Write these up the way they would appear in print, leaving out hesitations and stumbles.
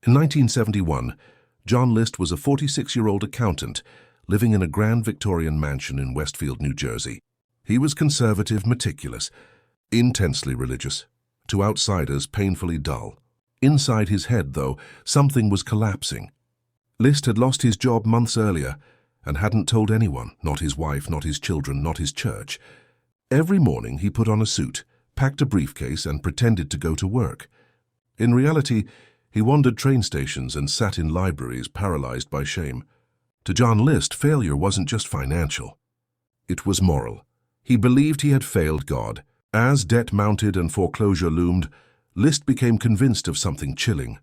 In 1971, John List was a 46-year-old accountant living in a grand Victorian mansion in Westfield, New Jersey. He was conservative, meticulous, intensely religious, to outsiders painfully dull. Inside his head, though, something was collapsing. List had lost his job months earlier and hadn't told anyone, not his wife, not his children, not his church. Every morning he put on a suit, packed a briefcase, and pretended to go to work. In reality, he wandered train stations and sat in libraries, paralyzed by shame. To John List, failure wasn't just financial. It was moral. He believed he had failed God. As debt mounted and foreclosure loomed, List became convinced of something chilling: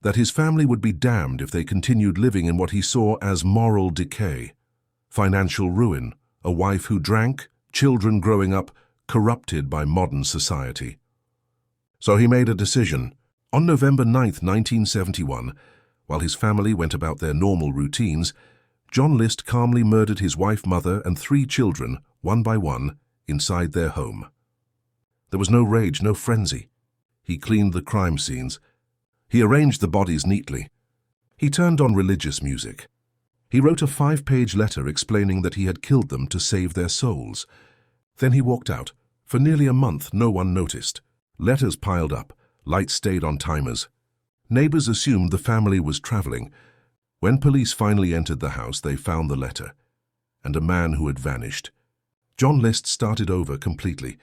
that his family would be damned if they continued living in what he saw as moral decay. Financial ruin, a wife who drank, children growing up corrupted by modern society. So he made a decision. On November 9, 1971, while his family went about their normal routines, John List calmly murdered his wife, mother, and 3 children, one by one, inside their home. There was no rage, no frenzy. He cleaned the crime scenes. He arranged the bodies neatly. He turned on religious music. He wrote a 5-page letter explaining that he had killed them to save their souls. Then he walked out. For nearly a month, no one noticed. Letters piled up. Lights stayed on timers. Neighbors assumed the family was traveling. When police finally entered the house, they found the letter and a man who had vanished. John List started over completely.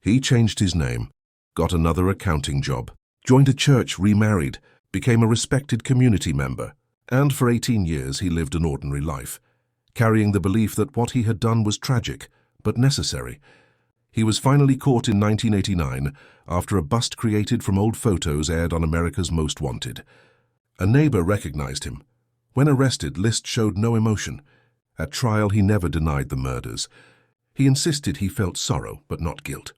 He changed his name, got another accounting job, joined a church, remarried, became a respected community member, and for 18 years he lived an ordinary life, carrying the belief that what he had done was tragic, but necessary. He was finally caught in 1989 after a bust created from old photos aired on America's Most Wanted. A neighbor recognized him. When arrested, List showed no emotion. At trial, he never denied the murders. He insisted he felt sorrow, but not guilt.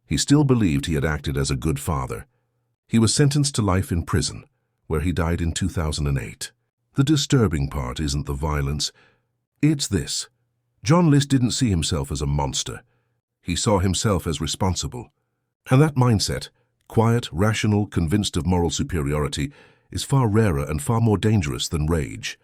He still believed he had acted as a good father. He was sentenced to life in prison, where he died in 2008. The disturbing part isn't the violence. It's this. John List didn't see himself as a monster. He saw himself as responsible. And that mindset, quiet, rational, convinced of moral superiority, is far rarer and far more dangerous than rage.